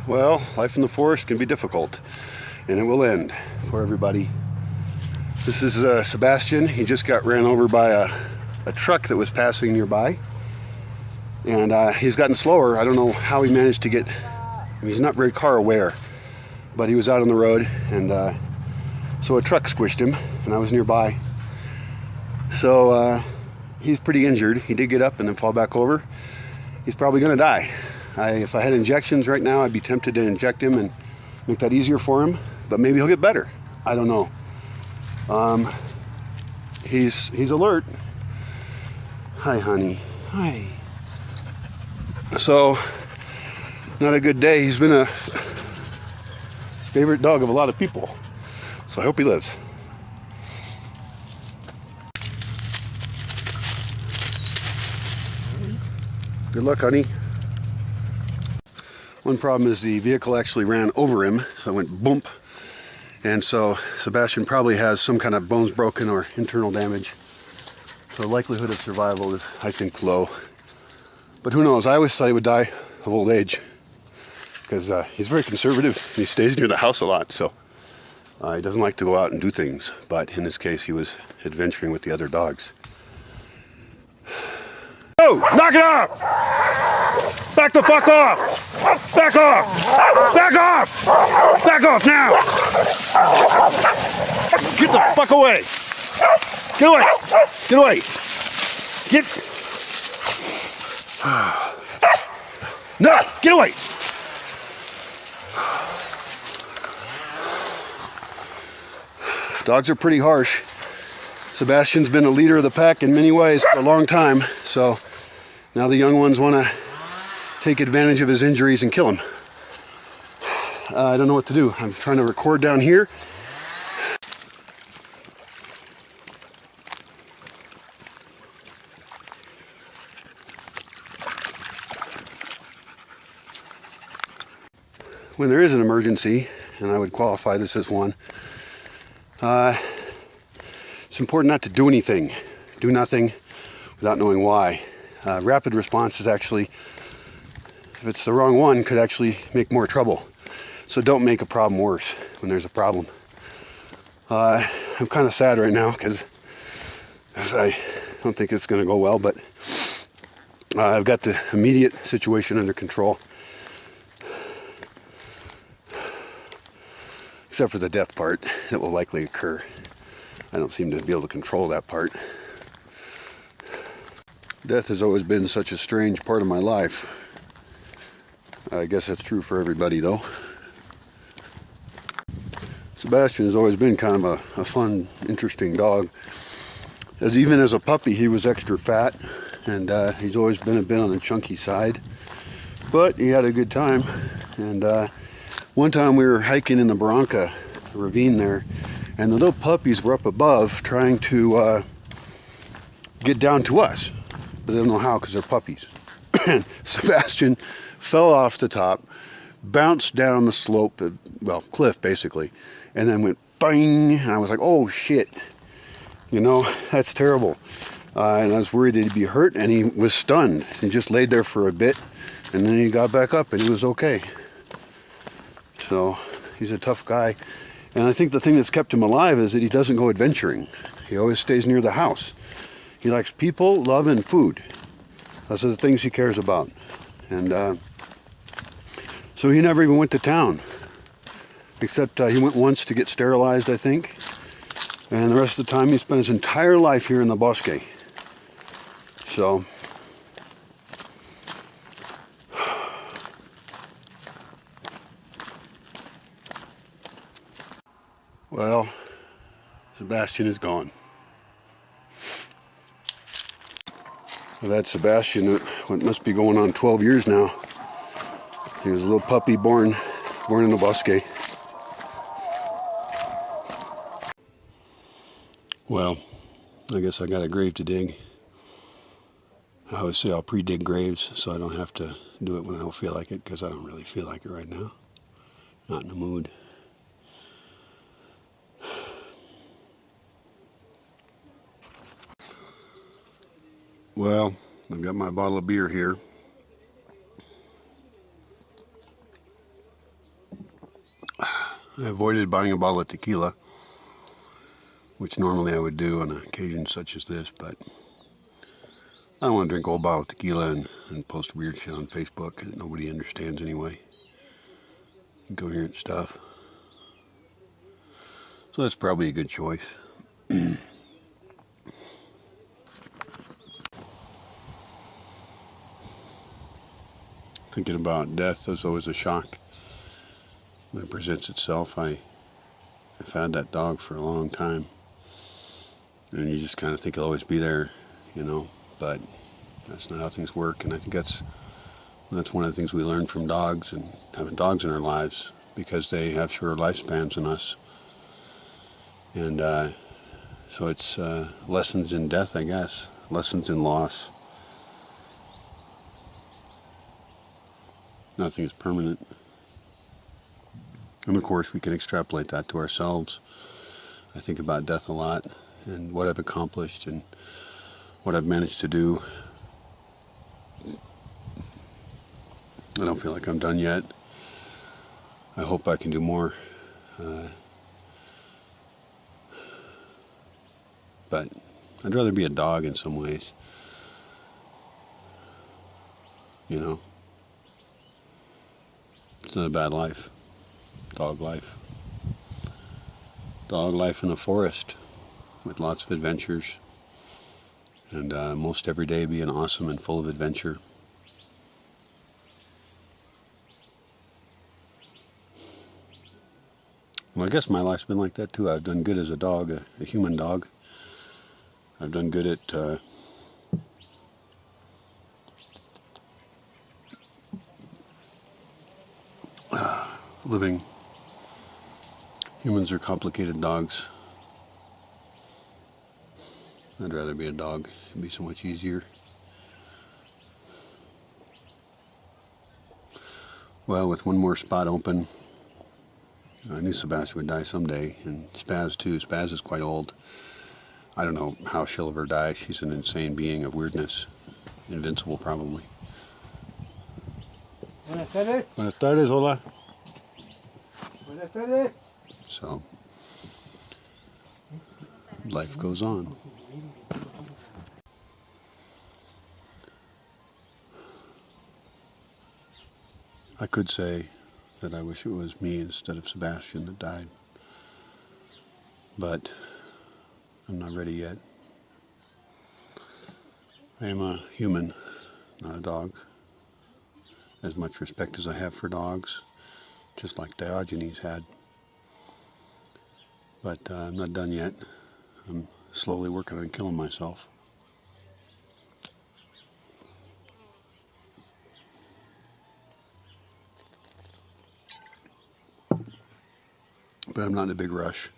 Well, life in the forest can be difficult, and it will end for everybody. This is Sebastian. He just got ran over by a truck that was passing nearby, and he's gotten slower. I don't know how he managed to get, he's not very car aware, but he was out on the road, and so a truck squished him, and I was nearby. So he's pretty injured. He did get up and then fall back over. He's probably going to die. If I had injections right now, I'd be tempted to inject him and make that easier for him, but maybe he'll get better. I don't know. He's alert. Hi, honey. Hi. So, not a good day. He's been a favorite dog of a lot of people, so I hope he lives. Good luck, honey. One problem is the vehicle actually ran over him, so it went boom. And so Sebastian probably has some kind of bones broken or internal damage. So the likelihood of survival is, I think, low. But who knows? I always thought he would die of old age, because he's very conservative and he stays near the house a lot, so he doesn't like to go out and do things. But in this case, he was adventuring with the other dogs. Oh, knock it off! Back the fuck off! Back off! Back off! Back off now! Get the fuck away! Get away! Get away! Get... No! Get away! Dogs are pretty harsh. Sebastian's been a leader of the pack in many ways for a long time, so now the young ones want to take advantage of his injuries and kill him. I don't know what to do. I'm trying to record down here. When there is an emergency, and I would qualify this as one, it's important not to do anything. Do nothing without knowing why. Rapid response is actually, if it's the wrong one, could actually make more trouble. So don't make a problem worse when there's a problem. I'm kind of sad right now because I don't think it's going to go well, but I've got the immediate situation under control. Except for the death part that will likely occur. I don't seem to be able to control that part. Death has always been such a strange part of my life. I guess that's true for everybody, though. Sebastian has always been kind of a fun, interesting dog. Even as a puppy, he was extra fat, and he's always been a bit on the chunky side. But he had a good time. And one time we were hiking in the Barranca ravine there, and the little puppies were up above trying to get down to us. But they don't know how because they're puppies. And Sebastian fell off the top, bounced down the slope, well, cliff basically, and then went bang, and I was like, oh shit, you know, that's terrible. And I was worried that he'd be hurt, and he was stunned. He just laid there for a bit, and then he got back up and he was okay. So he's a tough guy. And I think the thing that's kept him alive is that he doesn't go adventuring. He always stays near the house. He likes people, love, and food. Those are the things he cares about. And so he never even went to town. Except he went once to get sterilized, I think. And the rest of the time he spent his entire life here in the Bosque. So... well, Sebastian is gone. I've had Sebastian, what must be going on 12 years now. He was a little puppy born in the Bosque. Well, I guess I got a grave to dig. I always say I'll pre-dig graves so I don't have to do it when I don't feel like it, because I don't really feel like it right now. Not in the mood. Well, I've got my bottle of beer here. I avoided buying a bottle of tequila, which normally I would do on occasions such as this, but I don't want to drink a whole bottle of tequila and post weird shit on Facebook that nobody understands anyway. Incoherent stuff. So that's probably a good choice. Thinking about death is always a shock when it presents itself. I've had that dog for a long time, and you just kind of think it'll always be there, you know, but that's not how things work. And I think that's one of the things we learn from dogs and having dogs in our lives, because they have shorter lifespans than us. And so it's lessons in death, I guess, lessons in loss. Nothing is permanent. And of course we can extrapolate that to ourselves. I think about death a lot and what I've accomplished and what I've managed to do. I don't feel like I'm done yet. I hope I can do more. But I'd rather be a dog in some ways. You know? It's not a bad life. Dog life. Dog life in a forest with lots of adventures. And most every day being awesome and full of adventure. Well, I guess my life's been like that too. I've done good as a dog, a human dog. I've done good at living. Humans are complicated dogs. I'd rather be a dog. It'd be so much easier. Well, with one more spot open, I knew Sebastian would die someday, and Spaz too. Spaz is quite old. I don't know how she'll ever die. She's an insane being of weirdness. Invincible, probably. Buenas tardes. Buenas tardes, hola. Buenas tardes. So, life goes on. I could say that I wish it was me instead of Sebastian that died. But I'm not ready yet. I am a human, not a dog. As much respect as I have for dogs, just like Diogenes had. But I'm not done yet. I'm slowly working on killing myself. But I'm not in a big rush.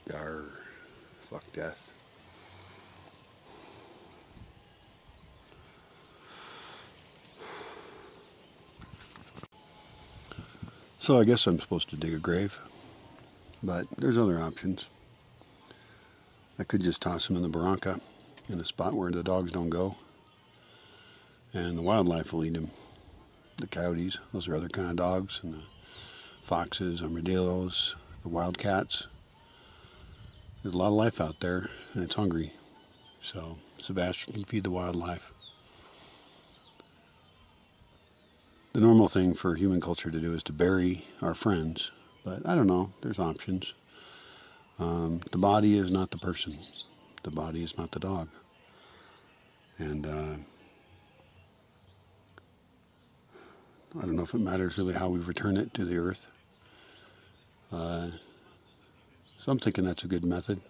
Yarr, fuck death. So I guess I'm supposed to dig a grave, but there's other options. I could just toss him in the barranca, in a spot where the dogs don't go, and the wildlife will eat him. The coyotes, those are other kind of dogs, and the foxes, armadillos, the wildcats. There's a lot of life out there, and it's hungry. So Sebastian can feed the wildlife. The normal thing for human culture to do is to bury our friends, but I don't know, there's options. The body is not the person. The body is not the dog. And I don't know if it matters really how we return it to the earth. So I'm thinking that's a good method.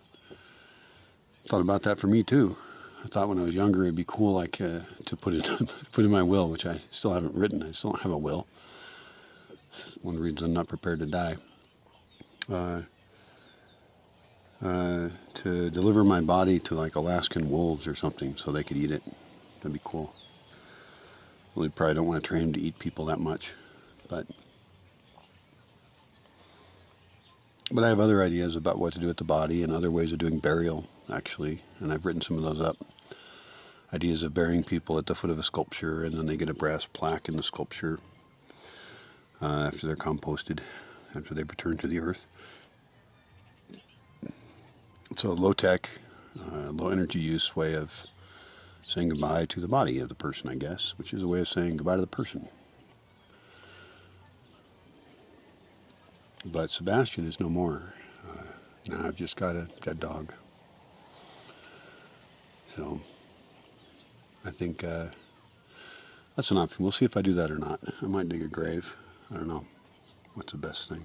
Thought about that for me too. I thought when I was younger it'd be cool, like to put in my will, which I still haven't written. I still don't have a will. That's one of the reasons I'm not prepared to die. To deliver my body to like Alaskan wolves or something so they could eat it. That'd be cool. Well, we probably don't want to train them to eat people that much, but I have other ideas about what to do with the body and other ways of doing burial. actually, and I've written some of those up. Ideas of burying people at the foot of a sculpture, and then they get a brass plaque in the sculpture after they're composted, after they've returned to the earth. It's a low-tech, low-energy use way of saying goodbye to the body of the person, I guess, which is a way of saying goodbye to the person. But Sebastian is no more. Now I've just got a dead dog. So I think that's an option. We'll see if I do that or not. I might dig a grave. I don't know. What's the best thing?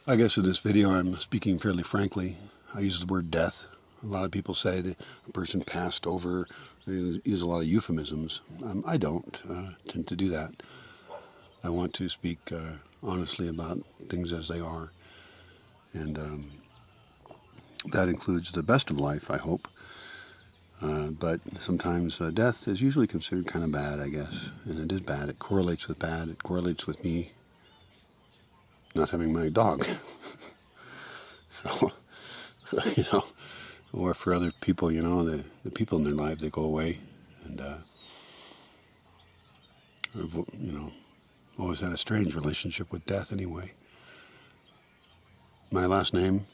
I guess in this video I'm speaking fairly frankly. I use the word death. A lot of people say that a person passed over. They use a lot of euphemisms. I don't tend to do that. I want to speak honestly about things as they are. And that includes the best of life, I hope. But sometimes death is usually considered kind of bad, I guess. And it is bad. It correlates with bad. It correlates with me not having my dog. So, you know, or for other people, you know, the people in their life, they go away. And, you know, always had a strange relationship with death anyway. My last name,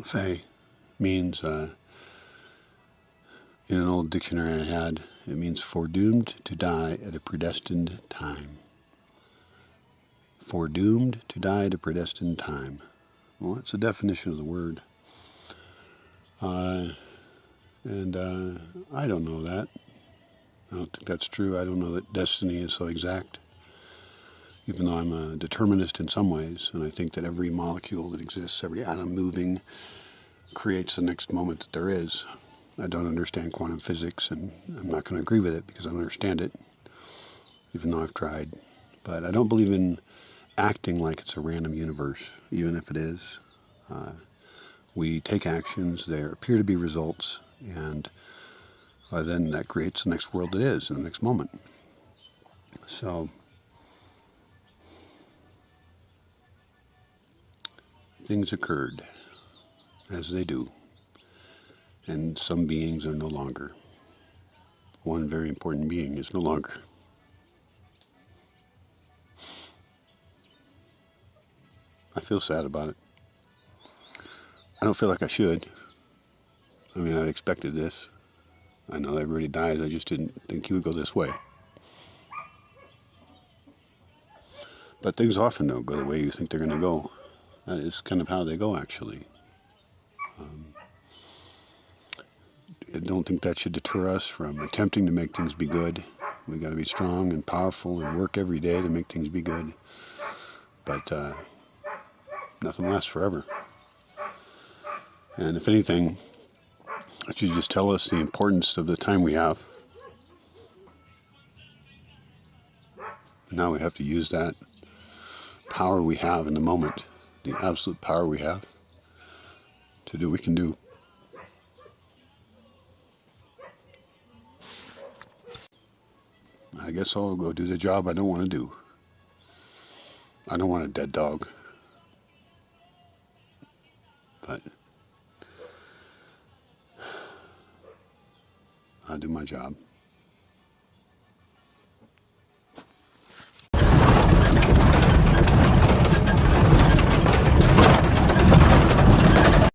Faye, means, in an old dictionary I had, it means foredoomed to die at a predestined time. Foredoomed to die at a predestined time. Well, that's the definition of the word. And I don't know that. I don't think that's true. I don't know that destiny is so exact. Even though I'm a determinist in some ways, and I think that every molecule that exists, every atom moving, creates the next moment that there is. I don't understand quantum physics, and I'm not going to agree with it because I don't understand it, even though I've tried. But I don't believe in acting like it's a random universe, even if it is. We take actions, there appear to be results, and then that creates the next world it is in the next moment. So, things occurred, as they do, and some beings are no longer. One very important being is no longer. I feel sad about it. I don't feel like I should. I mean, I expected this. I know everybody dies, I just didn't think he would go this way. But things often don't go the way you think they're going to go. That is kind of how they go, actually. I don't think that should deter us from attempting to make things be good. We got to be strong and powerful and work every day to make things be good. But nothing lasts forever. And if anything, it should just tell us the importance of the time we have. And now we have to use that power we have in the moment, the absolute power we have, to do what we can do. I guess I'll go do the job I don't want to do. I don't want a dead dog. But I'll do my job.